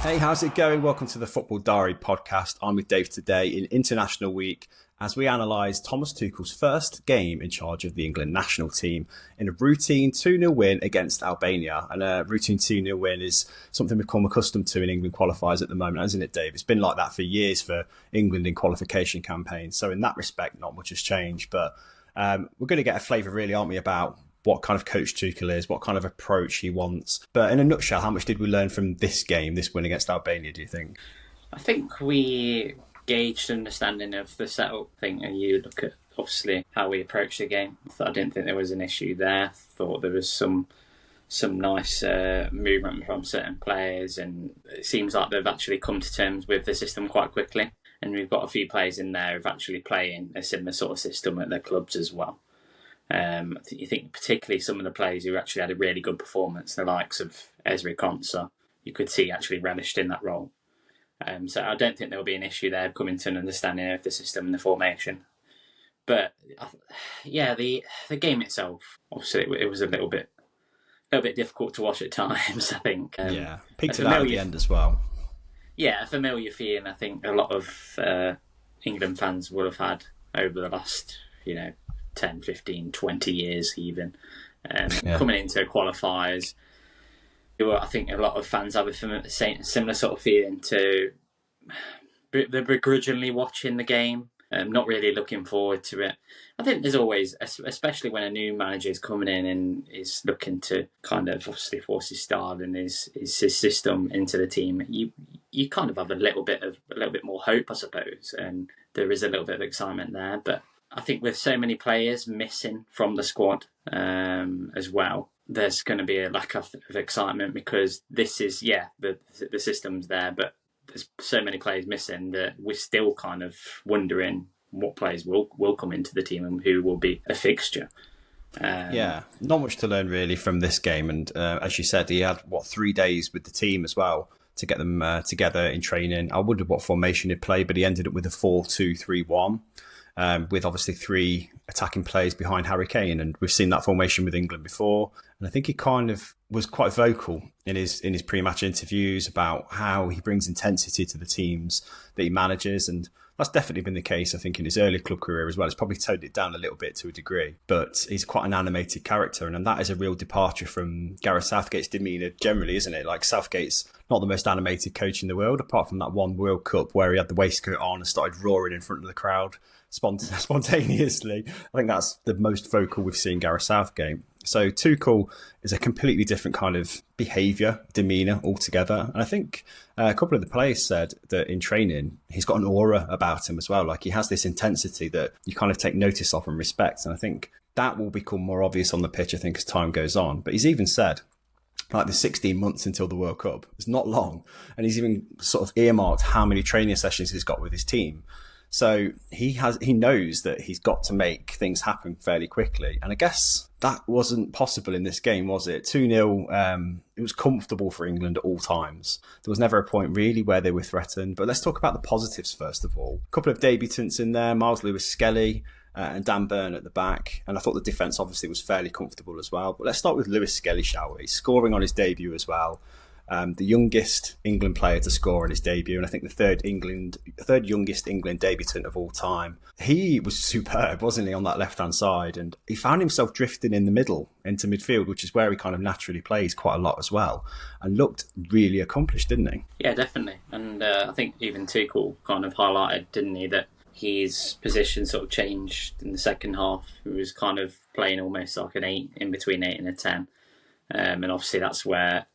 Hey, how's it going? Welcome to the Football Diary podcast. I'm with Dave today in International Week as we analyse Thomas Tuchel's first game in charge of the England national team in a routine 2-0 win against Albania. And a routine 2-0 win is something we've come accustomed to in England qualifiers at the moment, hasn't it, Dave? It's been like that for years for England in qualification campaigns. So in that respect, not much has changed. But we're going to get a flavour, really, aren't we, about what kind of coach Tuchel is, what kind of approach he wants. But in a nutshell, how much did we learn from this game, this win against Albania, do you think? I think we gauged understanding of the setup thing, and you look at, obviously, how we approached the game. I didn't think there was an issue there. Thought there was some nice movement from certain players, and it seems like they've actually come to terms with the system quite quickly. And we've got a few players in there who've actually playing a similar sort of system at their clubs as well. You think particularly some of the players who actually had a really good performance, the likes of Konsa, you could see actually relished in that role. So I don't think there will be an issue there coming to an understanding of the system and the formation. But yeah, the game itself, obviously, it was a little bit difficult to watch at times. I think. Picked it out at the end as well. Yeah, a familiar feeling. I think a lot of England fans will have had over the last, 10, 15, 20 years even, coming into qualifiers. I think a lot of fans have a similar sort of feeling to they're begrudgingly watching the game, not really looking forward to it. I think there's always, especially when a new manager is coming in and is looking to kind of obviously force his style and his system into the team, you kind of have a little bit more hope, I suppose, and there is a little bit of excitement there. But I think with so many players missing from the squad as well, there's going to be a lack of excitement because this is, the system's there, but there's so many players missing that we're still kind of wondering what players will come into the team and who will be a fixture. Not much to learn really from this game. And as you said, he had, 3 days with the team as well to get them together in training. I wondered what formation he'd play, but he ended up with a 4-2-3-1. With obviously 3 attacking players behind Harry Kane, and we've seen that formation with England before. And I think he kind of was quite vocal in his pre-match interviews about how he brings intensity to the teams that he manages, and that's definitely been the case, I think, in his early club career as well. It's probably toned it down a little bit to a degree, but he's quite an animated character, and that is a real departure from Gareth Southgate's demeanour generally, isn't it? Like, Southgate's not the most animated coach in the world, apart from that one World Cup where he had the waistcoat on and started roaring in front of the crowd spontaneously. I think that's the most vocal we've seen Gareth Southgate. So Tuchel is a completely different kind of behaviour, demeanour altogether. And I think a couple of the players said that in training, he's got an aura about him as well. Like, he has this intensity that you kind of take notice of and respect. And I think that will become more obvious on the pitch, I think, as time goes on. But he's even said, like, the 16 months until the World Cup, it's not long. And he's even sort of earmarked how many training sessions he's got with his team. So he knows that he's got to make things happen fairly quickly. And I guess that wasn't possible in this game, was it? 2-0, it was comfortable for England at all times. There was never a point really where they were threatened. But let's talk about the positives first of all. A couple of debutants in there, Lewis-Skelly and Dan Burn at the back. And I thought the defence obviously was fairly comfortable as well. But let's start with Lewis-Skelly, shall we? Scoring on his debut as well. The youngest England player to score on his debut, and I think the third youngest England debutant of all time. He was superb, wasn't he, on that left-hand side? And he found himself drifting in the middle into midfield, which is where he kind of naturally plays quite a lot as well, and looked really accomplished, didn't he? Yeah, definitely. And I think even Tuchel kind of highlighted, didn't he, that his position sort of changed in the second half. He was kind of playing almost like an 8, in between 8 and a 10. And obviously that's where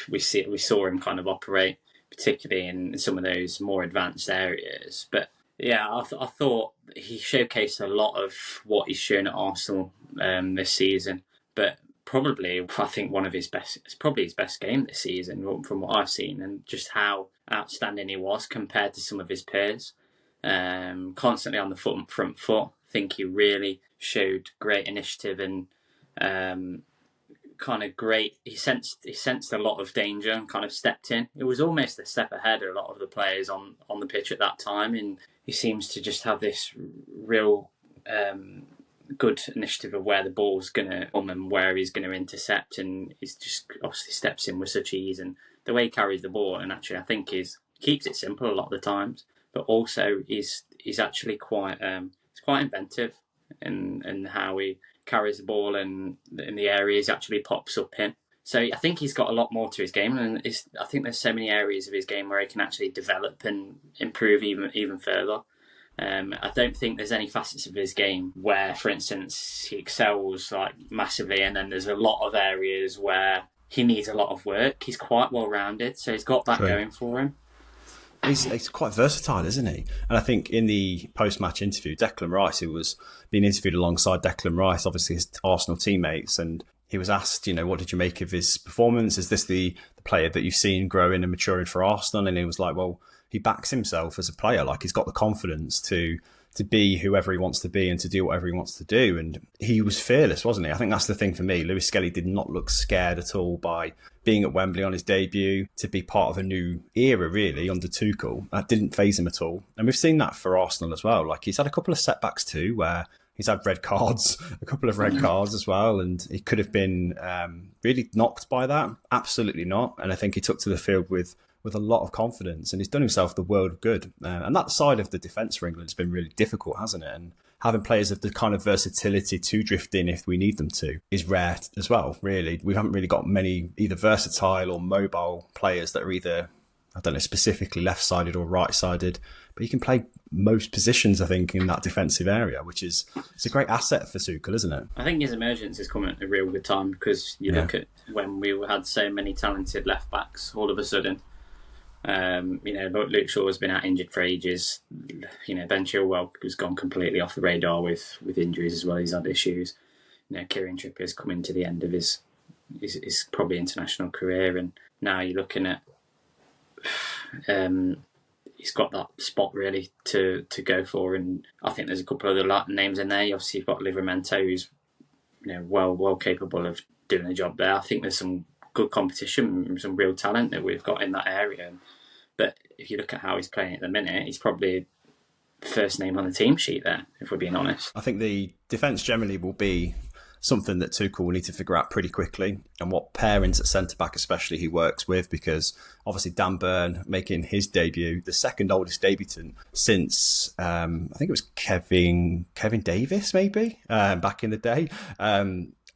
we saw him kind of operate, particularly in some of those more advanced areas. But yeah, I thought he showcased a lot of what he's shown at Arsenal this season. But probably, I think it's probably his best game this season from what I've seen, and just how outstanding he was compared to some of his peers. Constantly on the front foot. I think he really showed great initiative and kind of great. He sensed a lot of danger and kind of stepped in. It was almost a step ahead of a lot of the players on the pitch at that time, and he seems to just have this real good initiative of where the ball's going to come and where he's going to intercept, and he's just obviously steps in with such ease and the way he carries the ball, and actually I think he keeps it simple a lot of the times, but also he's actually quite inventive in how he carries the ball and in the areas he actually pops up in. So I think he's got a lot more to his game, and I think there's so many areas of his game where he can actually develop and improve even further. I don't think there's any facets of his game where, for instance, he excels like massively, and then there's a lot of areas where he needs a lot of work. He's quite well rounded, so he's got that going for him. He's quite versatile, isn't he? And I think in the post-match interview, Declan Rice, who was being interviewed alongside Declan Rice, obviously his Arsenal teammates, and he was asked, what did you make of his performance? Is this the player that you've seen growing and maturing for Arsenal? And he was like, well, he backs himself as a player. Like, he's got the confidence to be whoever he wants to be and to do whatever he wants to do. And he was fearless, wasn't he? I think that's the thing for me. Lewis-Skelly did not look scared at all by being at Wembley on his debut, to be part of a new era, really, under Tuchel. That didn't faze him at all. And we've seen that for Arsenal as well. Like, he's had a couple of setbacks too, where he's had red cards, a couple of red cards as well, and he could have been really knocked by that. Absolutely not. And I think he took to the field with a lot of confidence, and he's done himself the world of good. And that side of the defence for England has been really difficult, hasn't it? And having players of the kind of versatility to drift in if we need them to is rare as well, really. We haven't really got many either versatile or mobile players that are either, I don't know, specifically left-sided or right-sided, but he can play most positions, I think, in that defensive area, which is it's a great asset for Tuchel, isn't it? I think his emergence is coming at a real good time, because you look at when we had so many talented left-backs all of a sudden. Luke Shaw has been out injured for ages. Ben Chilwell has gone completely off the radar with injuries as well. He's had issues. Kieran Trippier's coming to the end of his probably international career, and now you're looking at he's got that spot really to go for. And I think there's a couple of other names in there. Obviously, you've got Livramento, who's well capable of doing the job there. I think there's some good competition, some real talent that we've got in that area. But if you look at how he's playing at the minute, he's probably the first name on the team sheet there, if we're being honest. I think the defence generally will be something that Tuchel will need to figure out pretty quickly, and what pairings at centre-back especially he works with, because obviously Dan Burn making his debut, the second oldest debutant since, I think it was Kevin Davis maybe, back in the day.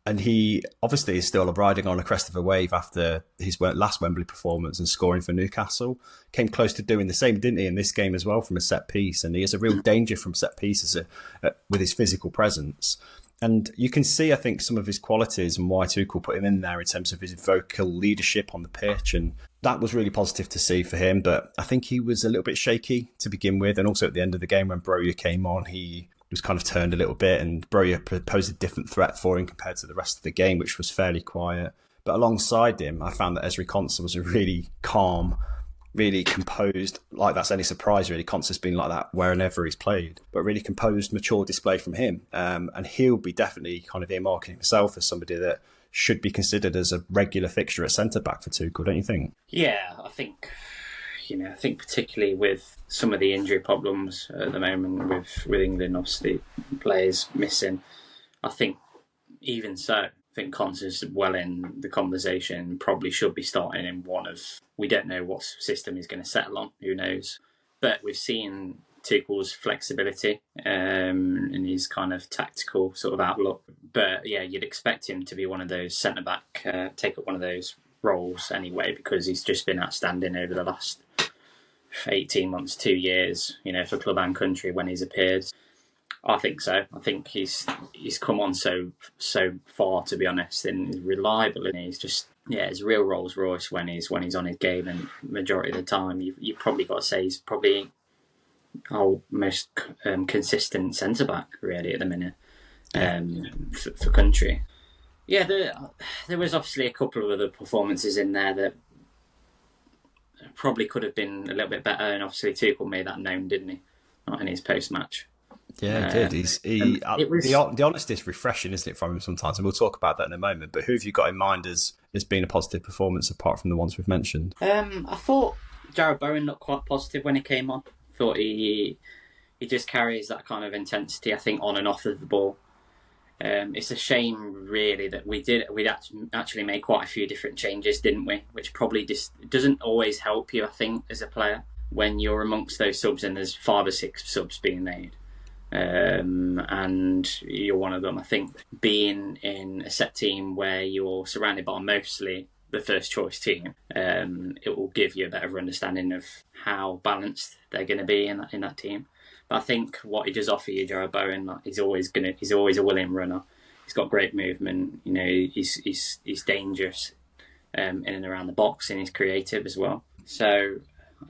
And he obviously is still riding on a crest of a wave after his last Wembley performance and scoring for Newcastle. Came close to doing the same, didn't he, in this game as well from a set piece. And he is a real danger from set pieces with his physical presence. And you can see, I think, some of his qualities and why Tuchel put him in there in terms of his vocal leadership on the pitch. And that was really positive to see for him. But I think he was a little bit shaky to begin with. And also at the end of the game when Broja came on, he was kind of turned a little bit, and Broja posed a different threat for him compared to the rest of the game, which was fairly quiet. But alongside him, I found that Ezri Konsa was a really calm, really composed, like that's any surprise really. Konsa's been like that wherever he's played, but really composed, mature display from him. And he'll be definitely kind of earmarking himself as somebody that should be considered as a regular fixture at centre-back for Tuchel, don't you think? Yeah, I think particularly with some of the injury problems at the moment with England, obviously players missing, I think even so, I think Konsa's well in the conversation, probably should be starting in one of, we don't know what system he's going to settle on, who knows. But we've seen Tuchel's flexibility and his kind of tactical sort of outlook. But yeah, you'd expect him to be one of those centre-back, take up one of those roles anyway, because he's just been outstanding over the last 18 months, 2 years, for club and country when he's appeared. I think so. I think he's come on so far, to be honest, and he's reliable, and he's just it's a real Rolls Royce when he's on his game, and majority of the time you've probably got to say he's probably our most consistent centre back really at the minute for country. Yeah, there was obviously a couple of other performances in there that probably could have been a little bit better, and obviously Tuchel made that known, didn't he? Not in his post-match. Yeah, he did. The honesty is refreshing, isn't it, from him sometimes? And we'll talk about that in a moment. But who have you got in mind as being a positive performance apart from the ones we've mentioned? I thought Jarrod Bowen looked quite positive when he came on. I thought he just carries that kind of intensity, I think, on and off of the ball. It's a shame, really, that we'd actually made quite a few different changes, didn't we? Which probably just doesn't always help you, I think, as a player when you're amongst those subs and there's 5 or 6 subs being made. And you're one of them. I think being in a set team where you're surrounded by mostly the first choice team, it will give you a better understanding of how balanced they're going to be in that team. But I think what he does offer you, Jarrod Bowen, like, he's always a willing runner. He's got great movement. You know, he's dangerous in and around the box, and he's creative as well. So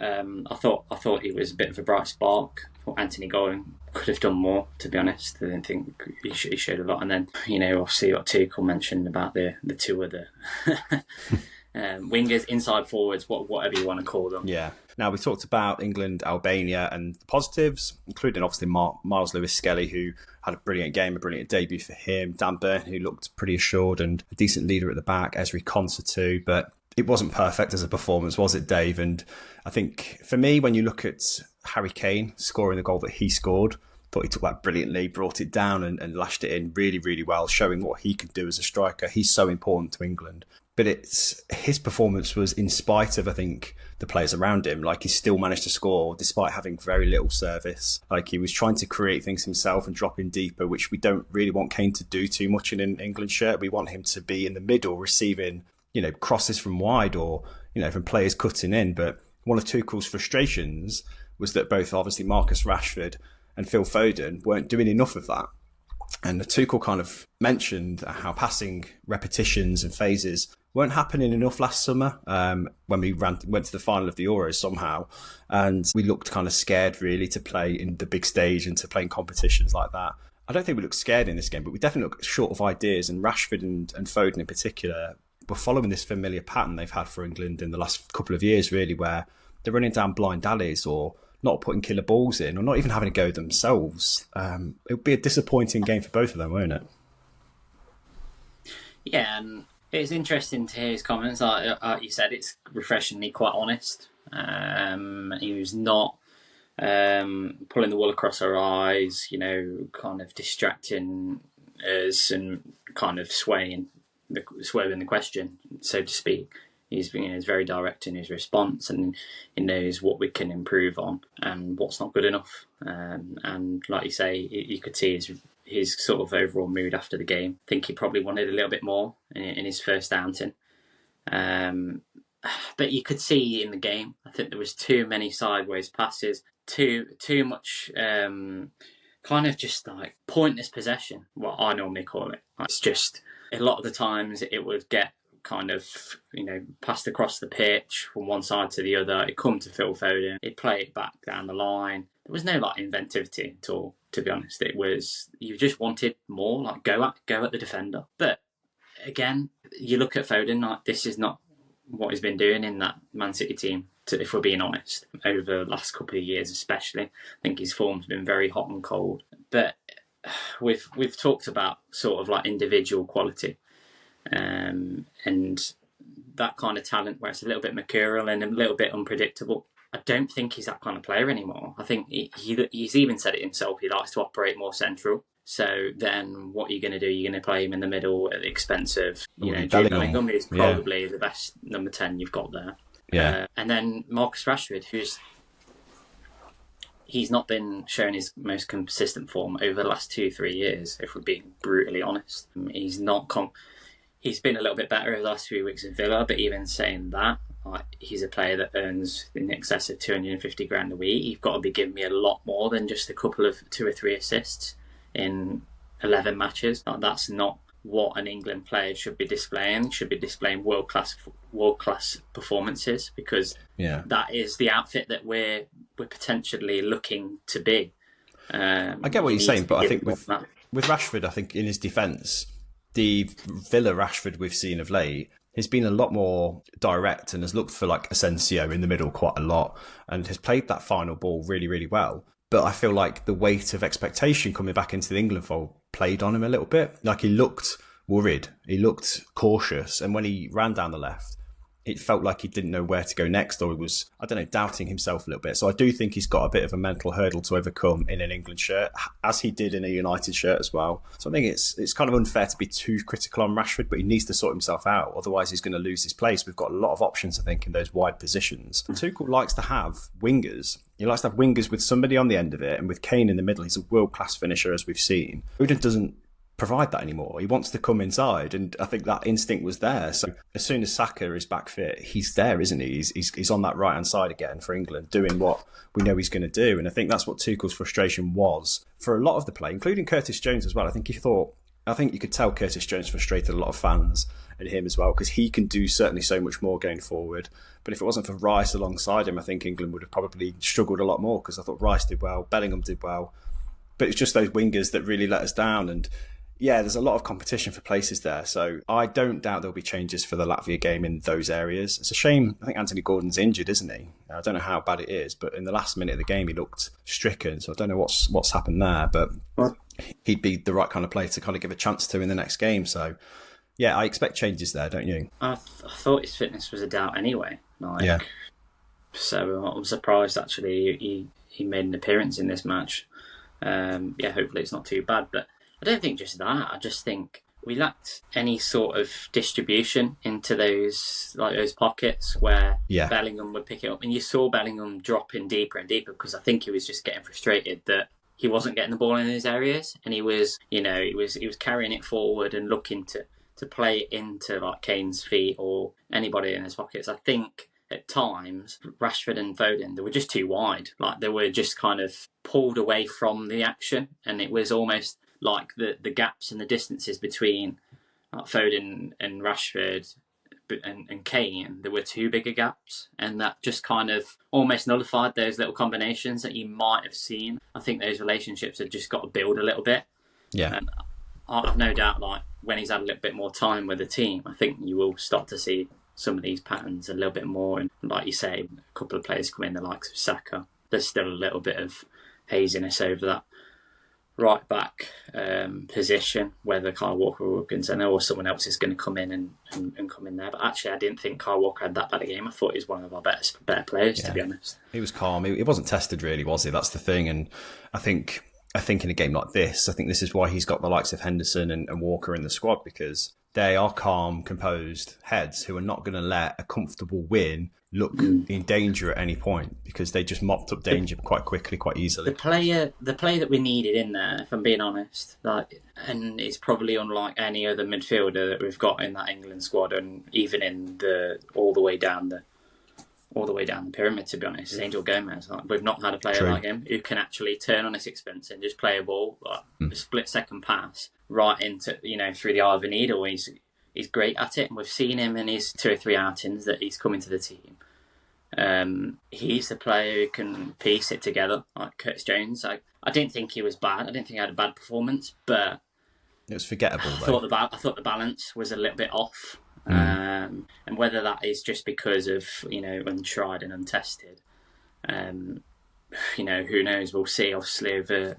I thought he was a bit of a bright spark. I thought Anthony Gordon could have done more, to be honest. I didn't think he showed a lot. And then, you know, obviously what Tuchel mentioned about the 2 other wingers, inside forwards, whatever you want to call them. Yeah. Now, we talked about England, Albania, and the positives, including obviously Miles Lewis-Skelly, who had a brilliant game, a brilliant debut for him. Dan Burn, who looked pretty assured and a decent leader at the back. Konsa too, but it wasn't perfect as a performance, was it, Dave? And I think for me, when you look at Harry Kane scoring the goal that he scored, I thought he took that brilliantly, brought it down and lashed it in really, really well, showing what he can do as a striker. He's so important to England. But his performance was in spite of, I think, the players around him. Like, he still managed to score despite having very little service. Like, he was trying to create things himself and drop in deeper, which we don't really want Kane to do too much in an England shirt. We want him to be in the middle, receiving, you know, crosses from wide or, you know, from players cutting in. But one of Tuchel's frustrations was that both, obviously, Marcus Rashford and Phil Foden weren't doing enough of that. And Tuchel kind of mentioned how passing repetitions and phases weren't happening enough last summer when we went to the final of the Euros somehow. And we looked kind of scared, really, to play in the big stage and to play in competitions like that. I don't think we looked scared in this game, but we definitely looked short of ideas. And Rashford and Foden in particular were following this familiar pattern they've had for England in the last couple of years, really, where they're running down blind alleys or not putting killer balls in or not even having a go themselves. It would be a disappointing game for both of them, won't it? Yeah, and it's interesting to hear his comments. Like you said, it's refreshingly quite honest. He was not pulling the wool across our eyes, you know, kind of distracting us and kind of swerving the question, so to speak. He's very direct in his response, and he knows what we can improve on and what's not good enough. And like you say, you could see his sort of overall mood after the game. I think he probably wanted a little bit more in his first outing. But you could see in the game, I think there was too many sideways passes, too much kind of just like pointless possession, what I normally call it. It's just a lot of the times it would get kind of, you know, passed across the pitch from one side to the other. It'd come to Phil Foden. He'd play it back down the line. There was no like inventivity at all, to be honest. It was, you just wanted more, like go at the defender. But again, you look at Foden, like this is not what he's been doing in that Man City team, if we're being honest, over the last couple of years especially. I think his form's been very hot and cold. But we've talked about sort of like individual quality. And that kind of talent where it's a little bit mercurial and a little bit unpredictable. I don't think he's that kind of player anymore. I think he's even said it himself. He likes to operate more central. So then what are you going to do? You're going to play him in the middle at the expense of, you know, Jude Bellingham, who's probably the best number 10 you've got there. Yeah. And then Marcus Rashford, he's not been showing his most consistent form over the last 2-3 years, if we're being brutally honest. He's been a little bit better over the last few weeks at Villa, but even saying that, like, he's a player that earns in excess of 250 grand a week. You've got to be giving me a lot more than just a couple of 2 or 3 assists in 11 matches. Like, that's not what an England player should be displaying. Should be displaying world class performances, because that is the outfit that we're potentially looking to be. I get what you're saying, but I think with Rashford, I think in his defence, the Villa Rashford we've seen of late has been a lot more direct and has looked for like Asensio in the middle quite a lot and has played that final ball really, really well. But I feel like the weight of expectation coming back into the England fold played on him a little bit. Like, he looked worried, he looked cautious, and when he ran down the left, it felt like he didn't know where to go next, or he was, I don't know, doubting himself a little bit. So I do think he's got a bit of a mental hurdle to overcome in an England shirt, as he did in a United shirt as well. So I think it's kind of unfair to be too critical on Rashford, but he needs to sort himself out. Otherwise, he's going to lose his place. We've got a lot of options, I think, in those wide positions. Tuchel likes to have wingers. He likes to have wingers with somebody on the end of it, and with Kane in the middle, he's a world-class finisher, as we've seen. Foden doesn't provide that anymore. He wants to come inside, and I think that instinct was there. So as soon as Saka is back fit, he's there, isn't he? He's on that right-hand side again for England, doing what we know he's going to do. And I think that's what Tuchel's frustration was for a lot of the play, including Curtis Jones as well. I think you could tell Curtis Jones frustrated a lot of fans and him as well, because he can do certainly so much more going forward. But if it wasn't for Rice alongside him, I think England would have probably struggled a lot more, because I thought Rice did well, Bellingham did well, but it's just those wingers that really let us down. And yeah, there's a lot of competition for places there. So I don't doubt there'll be changes for the Latvia game in those areas. It's a shame. I think Anthony Gordon's injured, isn't he? I don't know how bad it is, but in the last minute of the game, he looked stricken. So I don't know what's happened there, but he'd be the right kind of player to kind of give a chance to in the next game. So yeah, I expect changes there, don't you? I thought his fitness was a doubt anyway. Yeah. So I'm surprised actually he made an appearance in this match. Hopefully it's not too bad, but I don't think just that. I just think we lacked any sort of distribution into those pockets where Bellingham would pick it up, and you saw Bellingham dropping deeper and deeper, because I think he was just getting frustrated that he wasn't getting the ball in his areas, and he was carrying it forward and looking to play it into like Kane's feet or anybody in his pockets. I think at times Rashford and Foden, they were just too wide. Like they were just kind of pulled away from the action, and it was almost like the gaps and the distances between Foden and Rashford and Kane, there were too bigger gaps, and that just kind of almost nullified those little combinations that you might have seen. I think those relationships have just got to build a little bit. Yeah. And I've no doubt, like, when he's had a little bit more time with the team, I think you will start to see some of these patterns a little bit more. And like you say, a couple of players come in, the likes of Saka. There's still a little bit of haziness over that right back position, whether Kyle Walker or Wilkinson or someone else is going to come in and come in there. But actually, I didn't think Kyle Walker had that bad a game. I thought he was one of our better players, to be honest. He was calm. He wasn't tested, really, was he? That's the thing. And I think in a game like this, I think this is why he's got the likes of Henderson and Walker in the squad, because they are calm, composed heads who are not going to let a comfortable win look in danger at any point, because they just mopped up danger quite quickly, quite easily. The player that we needed in there, if I'm being honest, and it's probably unlike any other midfielder that we've got in that England squad, and even in all the way down the pyramid, to be honest, is Angel Gomez. We've not had a player like him who can actually turn on a sixpence and just play a ball, a split-second pass right into, through the eye of a needle. He's great at it, and we've seen him in his 2 or 3 outings that he's come into the team. He's the player who can piece it together, like Curtis Jones. I didn't think he was bad. I didn't think he had a bad performance, but it was forgettable. I thought the balance was a little bit off. And whether that is just because of untried and untested, who knows? We'll see. Obviously,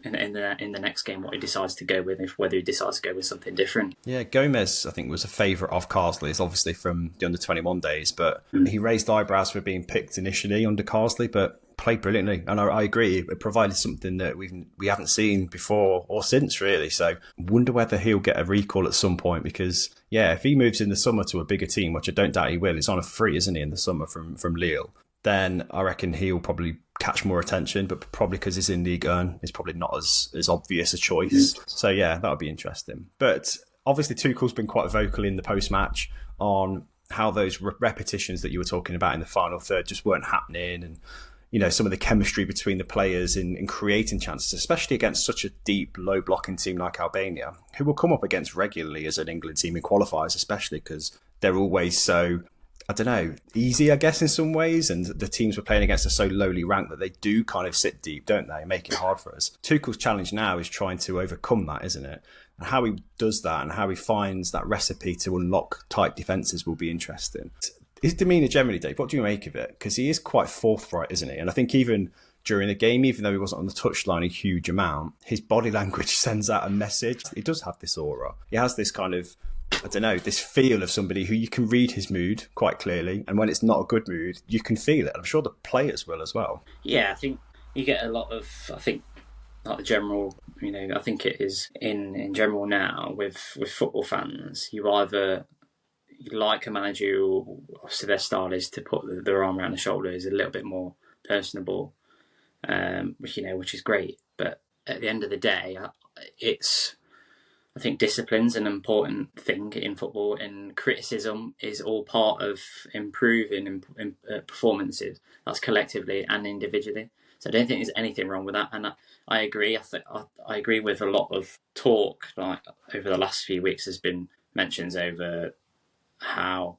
in the next game, what he decides to go with, whether he decides to go with something different. Yeah, Gomez, I think, was a favourite of Carsley's, obviously from the under-21 days, but he raised eyebrows for being picked initially under Carsley, but played brilliantly. And I agree, it provided something that we haven't seen before or since, really. So wonder whether he'll get a recall at some point, because if he moves in the summer to a bigger team, which I don't doubt he will, he's on a free, isn't he, in the summer from Lille, then I reckon he'll probably catch more attention, but probably because he's in Ligue 1, it's probably not as obvious a choice. So that would be interesting. But obviously Tuchel's been quite vocal in the post-match on how those repetitions that you were talking about in the final third just weren't happening, and some of the chemistry between the players in creating chances, especially against such a deep, low-blocking team like Albania, who will come up against regularly as an England team in qualifiers, especially because they're always so, I don't know, easy, I guess, in some ways, and the teams we're playing against are so lowly ranked that they do kind of sit deep, don't they, make it hard for us. Tuchel's challenge now is trying to overcome that, isn't it? And how he does that and how he finds that recipe to unlock tight defences will be interesting. His demeanour generally, Dave, what do you make of it? Because he is quite forthright, isn't he? And I think even during the game, even though he wasn't on the touchline a huge amount, his body language sends out a message. He does have this aura. He has this kind of I don't know, this feel of somebody who you can read his mood quite clearly, and when it's not a good mood, you can feel it. I'm sure the players will as well. Yeah, I think you get a lot of, like the general, I think it is in general now with football fans, you like a manager who, obviously their style is to put their arm around the shoulder, is a little bit more personable, which is great. But at the end of the day, I think discipline's an important thing in football, and criticism is all part of improving performances. That's collectively and individually. So I don't think there's anything wrong with that, and I agree. I agree with a lot of talk like over the last few weeks. There's been mentions over how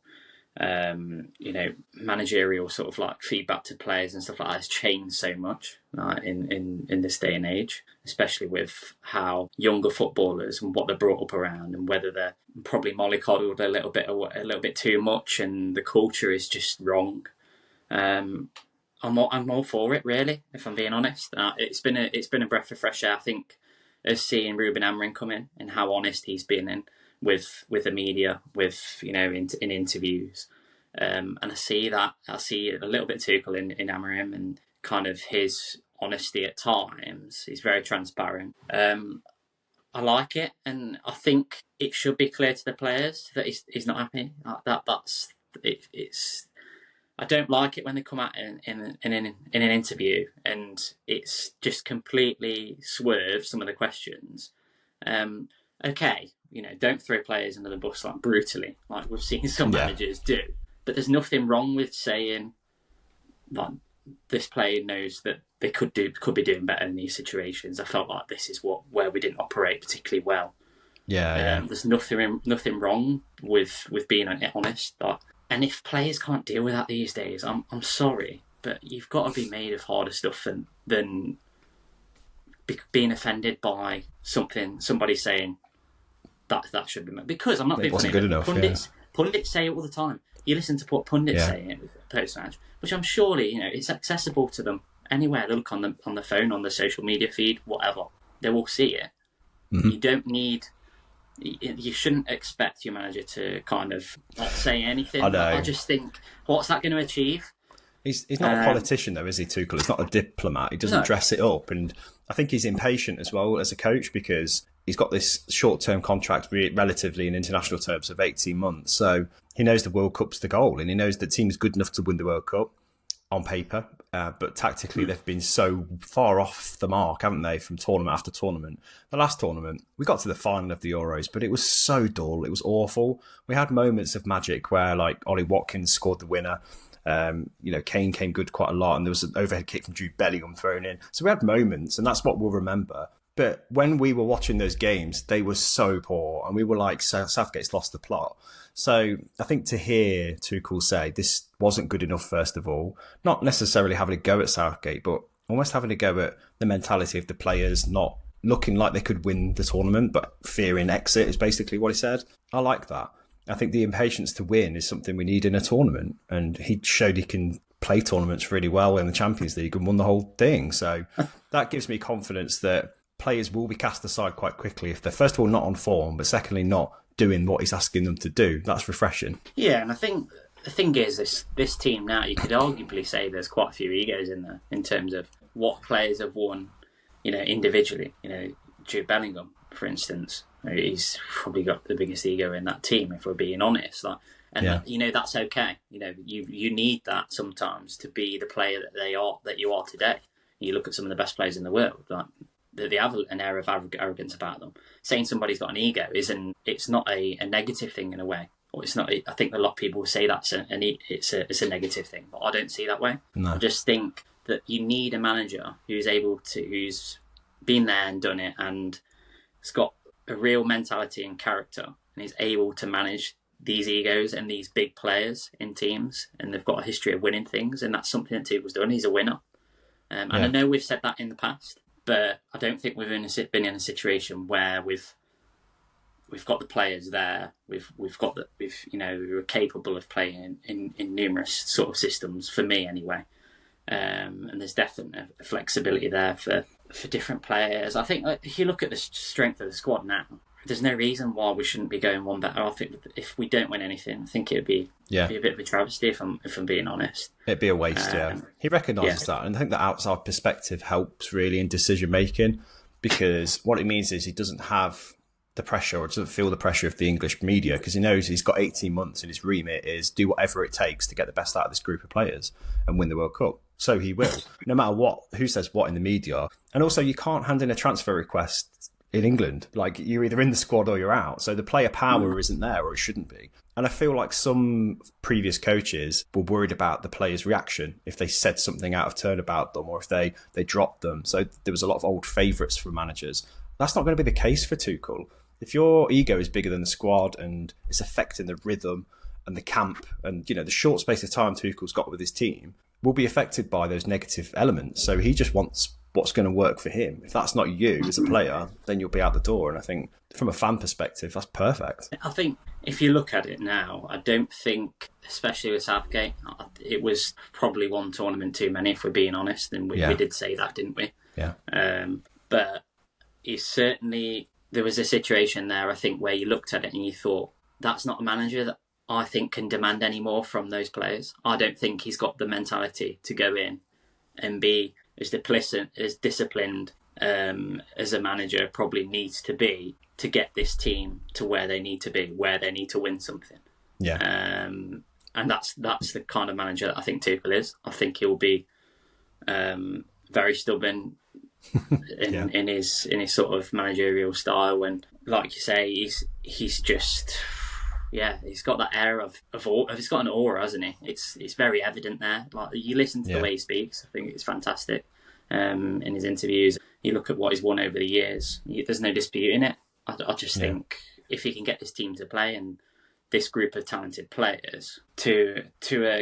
managerial sort of like feedback to players and stuff like that has changed so much in this day and age, especially with how younger footballers and what they're brought up around, and whether they're probably mollycoddled a little bit too much, and the culture is just wrong. I'm all for it, really, if I'm being honest. It's been a breath of fresh air, I think, as seeing Ruben Amorim come in and how honest he's been in with the media, with in interviews, and I see a little bit Tuchel in Amorim, and kind of his honesty at times. He's very transparent. I like it, and I think it should be clear to the players that he's not happy. That's it. I don't like it when they come out in an interview and it's just completely swerved some of the questions. Okay, don't throw players under the bus like brutally, like we've seen some managers do. But there's nothing wrong with saying like this player knows that they could be doing better in these situations. I felt like this is where we didn't operate particularly well. There's nothing wrong with being honest. And if players can't deal with that these days, I'm sorry, but you've got to be made of harder stuff than being offended by somebody saying that should be made. Because I'm not being funny. Good enough, pundits say it all the time. You listen to what pundits say post-match, which I'm surely it's accessible to them anywhere. They look on the phone, on the social media feed, whatever. They will see it. Mm-hmm. You don't need. You shouldn't expect your manager to kind of not say anything. I just think, what's that going to achieve? He's not a politician, though, is he, Tuchel? He's not a diplomat. He doesn't dress it up. And I think he's impatient as well as a coach, because he's got this short-term contract, relatively in international terms, of 18 months. So he knows the World Cup's the goal, and he knows the team's good enough to win the World Cup on paper. But tactically, they've been so far off the mark, haven't they, from tournament after tournament. The last tournament, we got to the final of the Euros, but it was so dull. It was awful. We had moments of magic where, like, Ollie Watkins scored the winner. Kane came good quite a lot, and there was an overhead kick from Jude Bellingham thrown in. So we had moments, and that's what we'll remember. But when we were watching those games, they were so poor, and we were like, Southgate's lost the plot. So I think to hear Tuchel say this wasn't good enough, first of all, not necessarily having a go at Southgate, but almost having a go at the mentality of the players not looking like they could win the tournament, but fearing exit is basically what he said. I like that. I think the impatience to win is something we need in a tournament, and he showed he can play tournaments really well in the Champions League and won the whole thing. So that gives me confidence that players will be cast aside quite quickly if they're, first of all, not on form, but secondly, not doing what he's asking them to do. That's refreshing. Yeah, and I think the thing is, this team now, you could arguably say there's quite a few egos in there in terms of what players have won, individually. Jude Bellingham, for instance, he's probably got the biggest ego in that team, if we're being honest. That's okay. You need that sometimes to be the player that you are today. You look at some of the best players in the world, like they have an air of arrogance about them. Saying somebody's got an ego it's not a negative thing in a way, or it's not. I think a lot of people say it's a negative thing, but I don't see that way. No. I just think that you need a manager who's been there and done it, and has got a real mentality and character, and is able to manage these egos and these big players in teams, and they've got a history of winning things, and that's something that Tuchel's done. He's a winner, and I know we've said that in the past. But I don't think we've been in a situation where we've got the players there. We're capable of playing in numerous sort of systems, for me anyway. And there's definitely flexibility there for different players. I think if you look at the strength of the squad now, there's no reason why we shouldn't be going one better. I think if we don't win anything, I think it'd be a bit of a travesty if I'm being honest. It'd be a waste, He recognises that, and I think the outside perspective helps really in decision making, because what it means is he doesn't have the pressure, or doesn't feel the pressure of the English media, because he knows he's got 18 months and his remit is do whatever it takes to get the best out of this group of players and win the World Cup. So he will, no matter who says what in the media. And also, you can't hand in a transfer request in England. Like, you're either in the squad or you're out. So the player power isn't there, or it shouldn't be. And I feel like some previous coaches were worried about the players' reaction if they said something out of turn about them, or if they dropped them. So there was a lot of old favourites for managers. That's not going to be the case for Tuchel. If your ego is bigger than the squad and it's affecting the rhythm and the camp and, the short space of time Tuchel's got with his team, will be affected by those negative elements. So he just wants what's going to work for him. If that's not you as a player, then you'll be out the door. And I think from a fan perspective, that's perfect. I think if you look at it now, I don't think, especially with Southgate, it was probably one tournament too many, if we're being honest. And we did say that, didn't we? Yeah. But there was a situation there, I think, where you looked at it and you thought, that's not a manager that I think can demand any more from those players. I don't think he's got the mentality to go in and be as disciplined as a manager probably needs to be to get this team to where they need to be, where they need to win something. Yeah. And that's the kind of manager that I think Tuchel is. I think he'll be very stubborn in his sort of managerial style, and like you say, he's just he's got that air of he's got an aura, hasn't he? It's very evident there. Like, you listen to the way he speaks, I think it's fantastic. In his interviews, you look at what he's won over the years, there's no disputing it. I just think if he can get this team to play and this group of talented players to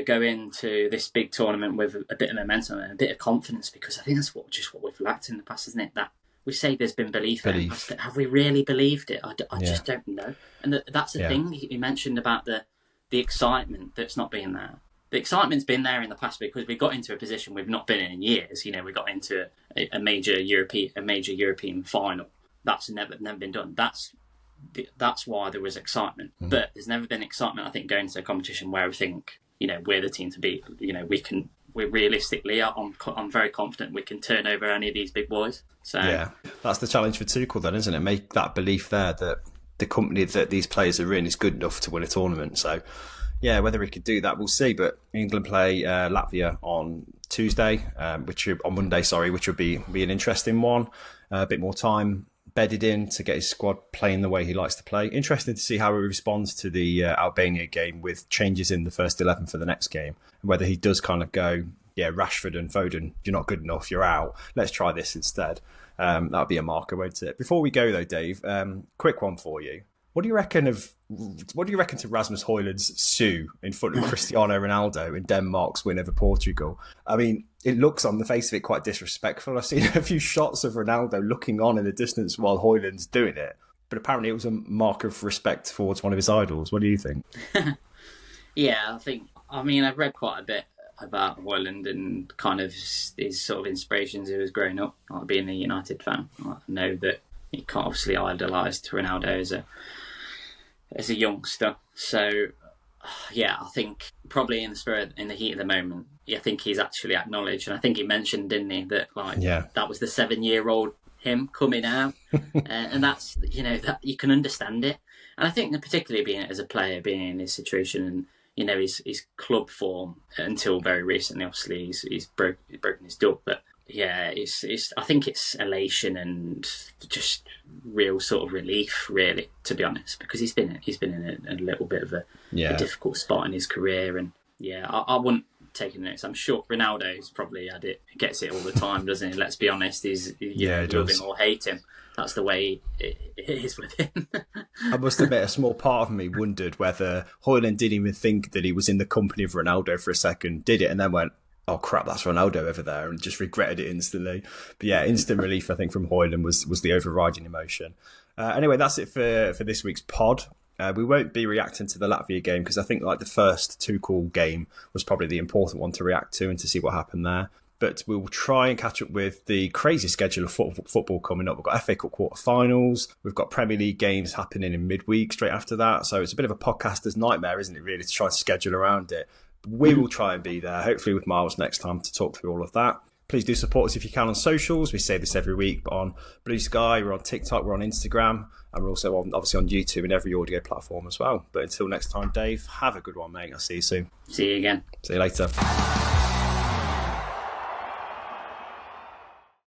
go into this big tournament with a bit of momentum and a bit of confidence, because I think that's what we've lacked in the past, isn't it? That we say there's been belief. Have we really believed it? I just don't know. And that's the thing you mentioned about the excitement that's not being there. The excitement's been there in the past because we got into a position we've not been in years. We got into a major European final. That's never been done. That's why there was excitement. But there's never been excitement, I think, going into a competition where I think, we're the team to beat. We're realistically, I'm very confident we can turn over any of these big boys. So that's the challenge for Tuchel then, isn't it? Make that belief there that the company that these players are in is good enough to win a tournament. So whether he could do that, we'll see. But England play Latvia on Tuesday, on Monday, which would be an interesting one. A bit more time bedded in to get his squad playing the way he likes to play. Interesting to see how he responds to the Albania game with changes in the first 11 for the next game, and whether he does kind of go, Rashford and Foden, you're not good enough, you're out. Let's try this instead. That'll be a marker, won't it? Before we go though, Dave, quick one for you. What do you reckon to Rasmus Højlund's sue in front of Cristiano Ronaldo in Denmark's win over Portugal? I mean, it looks on the face of it quite disrespectful. I've seen a few shots of Ronaldo looking on in the distance while Højlund's doing it, but apparently it was a mark of respect towards one of his idols. What do you think? I've read quite a bit about Højlund and kind of his sort of inspirations as he was growing up, like being a United fan. I know that he can't obviously idolised Ronaldo as a youngster. So, I think probably in the heat of the moment, I think he's actually acknowledged, and I think he mentioned, didn't he, that that was the 7-year-old him coming out, and that's that you can understand it. And I think that particularly being as a player, being in his situation, and his club form until very recently, obviously he's broken his duck, but. I think it's elation and just real sort of relief, really, to be honest, because he's been in a little bit of a difficult spot in his career, and I wouldn't take it notice. I'm sure Ronaldo's probably had it, gets it all the time, doesn't he? Let's be honest, he's love him or hate him. That's the way it is with him. I must admit, a small part of me wondered whether Højlund didn't even think that he was in the company of Ronaldo for a second, did it, and then went, oh crap, that's Ronaldo over there, and just regretted it instantly. But instant relief, I think, from Højlund was the overriding emotion. Anyway, that's it for this week's pod. We won't be reacting to the Latvia game because I think the first Tuchel game was probably the important one to react to and to see what happened there. but we'll try and catch up with the crazy schedule of football coming up. We've got FA Cup quarter-finals. We've got Premier League games happening in midweek straight after that. So it's a bit of a podcaster's nightmare, isn't it, really, to try and schedule around it. We will try and be there, hopefully with Miles next time, to talk through all of that. Please do support us if you can on socials. We say this every week, but on Blue Sky, we're on TikTok, we're on Instagram, and we're also obviously on YouTube and every audio platform as well. But until next time, Dave, have a good one, mate. I'll see you soon. See you again. See you later.